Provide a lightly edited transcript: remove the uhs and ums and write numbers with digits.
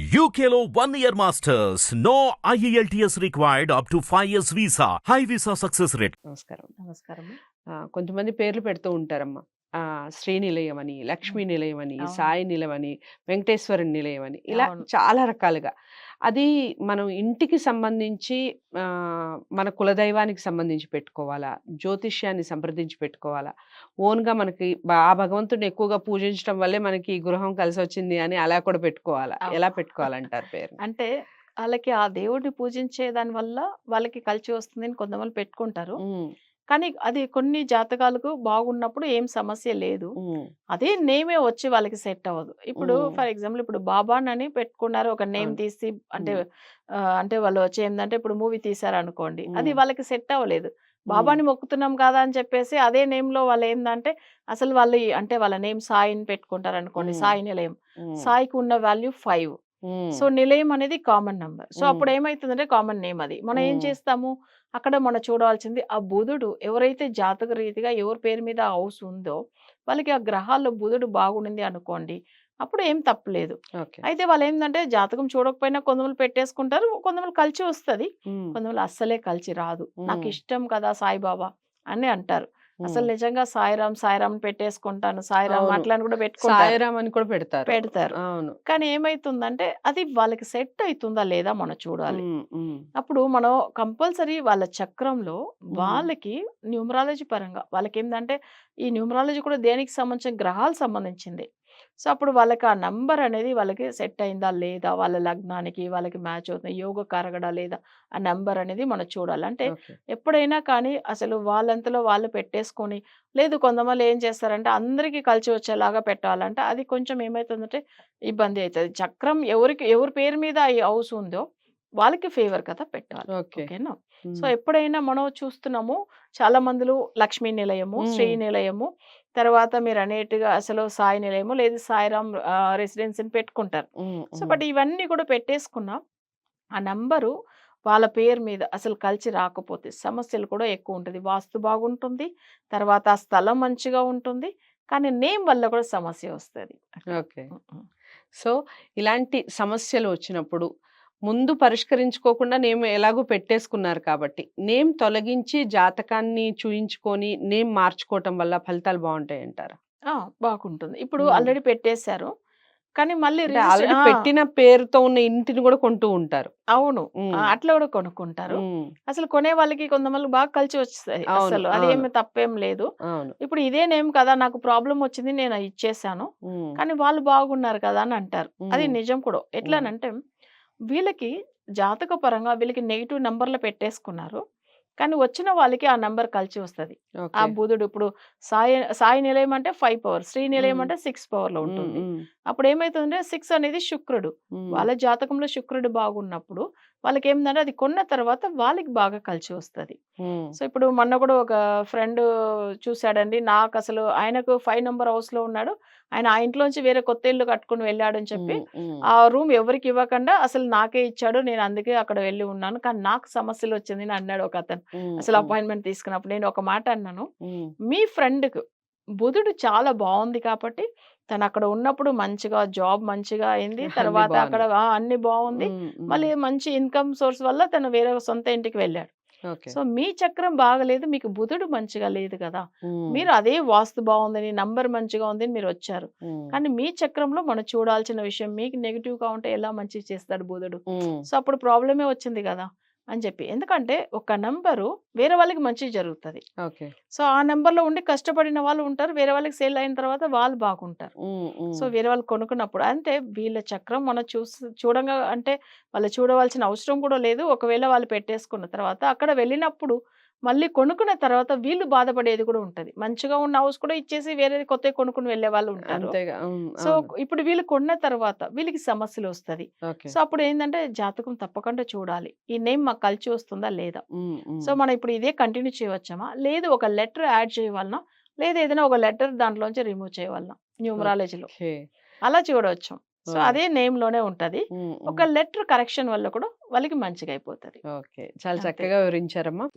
UKLO 1 year masters. No IELTS required up to 5 years visa. High visa success rate. నమస్కారం. నమస్కారం. కొంతమంది పేర్లు పెడుతూ ఉంటారమ్మా. శ్రీ నిలయం అని, లక్ష్మీ నిలయం అని, అవును. సాయి నిలయం అని, వెంకటేశ్వర నిలయం అని ఇలా అవును. చాలా రకాలుగా. అది మనం ఇంటికి సంబంధించి మన కులదైవానికి సంబంధించి పెట్టుకోవాలా? జ్యోతిష్యాన్ని సంప్రదించి పెట్టుకోవాలా? ఓన్‌గా మనకి ఆ భగవంతుడిని ఎక్కువగా పూజించడం వల్లే మనకి ఈ గృహం కలిసొచ్చింది అని అలా కూడా పెట్టుకోవాలా? అవును. ఎలా పెట్టుకోవాలంటారు పేరుని? అంటే ఆళ్ళకి ఆ దేవుడిని పూజించే దాని వల్ల వాళ్ళకి కలిసి వస్తుందని కొంతమంది పెట్టుకుంటారు. హ్మ్. కానీ అది కొన్ని జాతకాలకు బాగున్నప్పుడు ఏం సమస్య లేదు. హ్మ్. అదే నేమే వచ్చి వాళ్ళకి సెట్ అవ్వదు. ఇప్పుడు హ్మ్. ఫర్ ఎగ్జాంపుల్ ఇప్పుడు బాబానని పెట్టుకున్నారు. ఒక నేమ్ అవును. తీసి అంటే హ్మ్. అంటే వాళ్ళు వచ్చి ఏందంటే ఇప్పుడు మూవీ తీశారనుకోండి. అది హ్మ్. వాళ్ళకి సెట్ అవ్వలేదు. హ్మ్. బాబాని మొక్కుతున్నాం కదా అని చెప్పేసి అదే నేమ్‌లో వాళ్ళేందంటే అసలు వాళ్ళు అంటే వాళ్ళ నేమ్ సాయిని పెట్టుకుంటారనుకోండి. హ్మ్. సాయి నిలయం. హ్మ్. సాయికి ఉన్న వాల్యూ 5. హ్మ్. సో, నిలయం అనేది కామన్ నంబర్. సో, హ్మ్. అప్పుడేమైతుందంటే కామన్ నేమ్ అది. మనం ఏం హ్మ్. చేస్తాము, అక్కడ మనం చూడాల్సింది ఆ బుధుడు ఎవరైతే జాతక రీతిగా ఎవరి పేరు మీద ఆ హౌస్ ఉందో, వాళ్ళకి ఆ గ్రహాల్లో బుధుడు బాగుండింది అనుకోండి, అప్పుడు ఏం తప్పులేదు. ఓకే. అయితే వాళ్ళేందంటే జాతకం చూడకపోయినా కొంతమంది పెట్టేసుకుంటారు. కొంతమంది కలిసి వస్తది. హ్మ్. కొంతమంది అస్సలే కలిసి రాదు. హ్మ్. నాకిష్టం కదా సాయిబాబా అని అంటారు. అసలు హ్మ్. నిజంగా సాయిరాం, సాయిరాం పెట్టేసుకుంటాను. సాయిరాం అవును. అట్లా అని కూడా పెట్టుకుంటారు. సాయిరామ్ అని కూడా పెడతారు. పెడతారు. అవును. కానీ ఏమైతుందంటే, అది వాళ్ళకి సెట్ అయితుందా లేదా మనం చూడాలి. హ్మ్. హ్మ్. అప్పుడు మనం కంపల్సరీ వాళ్ళ చక్రంలో హ్మ్. వాళ్ళకి న్యూమరాలజీ పరంగా వాళ్ళకేందంటే, ఈ న్యూమరాలజీ కూడా దేనికి సంబంధించిన గ్రహాలకు సంబంధించింది. సో, అప్పుడు వాళ్ళకి ఆ నంబర్ అనేది వాళ్ళకి సెట్ అయిందా లేదా, వాళ్ళ లగ్నానికి వాళ్ళకి మ్యాచ్ అవుతుందా, యోగ కారగడా లేదా, ఆ నంబర్ అనేది మనం చూడాలి. అంటే ఓకే. ఎప్పుడైనా కానీ అసలు వాళ్ళంతలో వాళ్ళు పెట్టేసుకొని లేదు కొంతమంది ఏం చేస్తారంటే అందరికీ కలిసి వచ్చేలాగా పెట్టాలంటే అది కొంచెం ఏమైతుందంటే ఇబ్బంది అయితది. చక్రం ఎవరి పేరు మీద ఈ హౌస్ ఉందో వాళ్ళకి ఫేవర్ కదా పెట్టాలి. ఓకే. ఓకేనా? సో, హ్మ్. ఎప్పుడైనా మనం చూస్తున్నాము చాలా మందులు లక్ష్మీ నిలయము, శ్రీ హ్మ్. నిలయము, తర్వాత మీరనేట్టుగా అసలు సాయి నిలయము లేదు సాయిరాం రెసిడెన్సీని పెట్టుకుంటారు. హ్మ్. సో, హ్మ్. బట్ ఇవన్నీ కూడా పెట్టేసుకున్నా ఆ నంబరు వాళ్ళ పేరు మీద అసలు కలిసి రాకపోతే సమస్యలు కూడా ఎక్కువుంటది. వాస్తు బాగుంటుంది. తర్వాత ఆ స్థలం మంచిగా ఉంటుంది. కానీ నేమ్ వల్ల కూడా సమస్య వస్తది అక్కడ. ఓకే. హ్మ్. సో, ఇలాంటి సమస్యలు వచ్చినప్పుడు ముందు పరిష్కరించుకోకుండా నేమ్ ఎలాగో పెట్టేసుకున్నారు కాబట్టి, నేమ్ తొలగించి జాతకాన్ని చూయించుకొని నేమ్ మార్చుకోవటం వల్ల ఫలితాలు బావుంటాయంటారా? ఆ! బాగుంటుంది. ఇప్పుడు హ్మ్. ఆల్రెడీ పెట్టేసారు. కానీ మళ్ళీ అంటే ఆల్రెడీ ఆ! పెట్టిన పేరుతో ఉన్న ఇంటిని గూడా కొంటూ ఉంటారు. అవును. హ్మ్. అట్లా కూడా కొనుక్కుంటారు. హ్మ్. అసలు కొనే వాళ్ళకి కొంతమందికి బాగా కలిసి వచ్చేస్తాయి అవును. అసలు. అవును. అదేమి తప్పేం లేదు. అవును. ఇప్పుడు ఇదే నేమ్ కదా! నాకు ప్రాబ్లమ్ వచ్చింది నేను అది ఇచ్చేసాను. హ్మ్. కానీ వాళ్ళు బాగున్నారు కదా! అని అంటారు. అది హ్మ్. నిజం కూడా. హ్మ్. ఎట్లానంటే వీళ్ళకి జాతక పరంగా వీళ్ళకి నెగెటివ్ నంబర్‌లు పెట్టేసుకున్నారు. కానీ వచ్చిన వాళ్ళకి ఆ నంబర్ కలిసి వస్తది. ఆ ఓకే. బుధుడు ఇప్పుడు సాయి సాయి నిలయం అంటే 5 పవర్. శ్రీ నిలయం హ్మ్. అంటే 6 పవర్‌లో హ్మ్. ఉంటుంది. హ్మ్. అప్పుడేమైతుందంటే 6 అనేది శుక్రుడు. హ్మ్. వాళ్ళ జాతకంలో శుక్రుడు బాగున్నప్పుడు వాళ్ళకేందంటే అది కొన్న తర్వాత వాళ్ళకి బాగా కలిసి వస్తది. హ్మ్. సో, ఇప్పుడు మొన్న కూడా ఒక ఫ్రెండ్ చూసాడండి. నాకసలు ఆయనకు 5 నంబర్ హౌస్‌లో ఉన్నాడు. ఆయన ఆ ఇంట్లోంచి వేరే కొత్త ఇల్లు కట్టుకొని వెళ్ళాడని చెప్పి, హ్మ్. హ్మ్. ఆ రూమ్ ఎవరికీ ఇవ్వకుండా అసలు నాకే ఇచ్చాడు. నేను అందుకే అక్కడ వెళ్లి ఉన్నాను. కానీ నాకు సమస్యలొచ్చింది అని అన్నాడు ఒకతను. హ్మ్. అసలు హ్మ్. అపాయింట్‌మెంట్ తీసుకున్నప్పుడు. నేను ఒక మాట అన్నాను. హ్మ్. మీ ఫ్రెండ్‌కు బుధుడు చాలా బావుంది కాబట్టి తనక్కడ ఉన్నప్పుడు మంచిగా జాబ్ మంచిగా అయింది. అన్నీ తర్వాత అక్కడ బావున్నాయి. అన్నీ బావుంది. హ్మ్. హ్మ్. మళ్ళీ మంచి ఇన్‌కమ్ సోర్స్ వల్ల తను వేరే సొంత ఇంటికి వెళ్ళాడు. ఓకే. సో, మీ చక్రం బాగలేదు. మీకు బుధుడు మంచిగా లేదు కదా! హ్మ్. మీరు అదే వాస్తు బావుందని, నంబర్ మంచిగా ఉందని మీరొచ్చారు. హ్మ్. కానీ మీ చక్రంలో మనం చూడాల్సిన విషయం మీకు నెగెటివ్‌గా ఉంటే ఎలా మంచిగా చేస్తాడు బుధుడు? హ్మ్. సో, అప్పుడు ప్రాబ్లమే వచ్చింది గదా! అని చెప్పి. ఎందుకంటే ఒక నంబరు వేరే వాళ్ళకి మంచి జరుగుతది. ఓకే. సో, ఆ నంబర్‌లో ఉండి కష్టపడిన వాళ్ళు ఉంటారు. వేరే వాళ్ళకి సేల్ అయిన తర్వాత వాళ్ళు బాగుంటారు. హ్మ్. సో, హ్మ్. వేరే వాళ్ళు కొనుక్కున్నప్పుడు అంటే వీళ్ళ చక్రం మనం చూడంగా అంటే వాళ్ళు చూడవలసిన అవసరం కూడా లేదు. ఒకవేళ వాళ్ళు పెట్టేసుకున్న తర్వాత అక్కడ వెళ్ళినప్పుడు మళ్ళీ కొనుక్కున్న తర్వాత వీళ్ళు బాధపడేది కూడా ఉంటది. మంచిగా ఉన్న హౌస్ కూడా ఇచ్చేసి వేరేది కొత్తవి కొనుక్కొని వెళ్ళేవాళ్ళు ఉంటారు. అంతేగా. హ్మ్. సో, అవును. ఇప్పుడు వీళ్ళు కొన్న తర్వాత వీళ్ళకి సమస్యలొస్తది. ఓకే. సో, అప్పుడేందంటే జాతకం తప్పకుండా చూడాలి. ఈ నేమ్ మాకు కలిసి వస్తుందా లేదా? హ్మ్. సో, హ్మ్. మనం ఇప్పుడు ఇదే కంటిన్యూ చేయవచ్చామా? లేదు ఒక లెటర్ యాడ్ చేయవలనా? లేదా ఏదైనా ఒక లెటర్ దాంట్లోంచి రిమూవ్ చేయవలనా? న్యూమరాలజీలో. ఓకే. అలా చూడొచ్చు. సో, ఓహ్! అదే నేమ్‌లోనే ఉంటది. హ్మ్. ఒక హ్మ్. లెటర్ కరెక్షన్ వల్ల కూడా వాళ్ళకి మంచిగా అయిపోతది. ఓకే. చాలా అంతే. చక్కగా వివరించారమ్మా.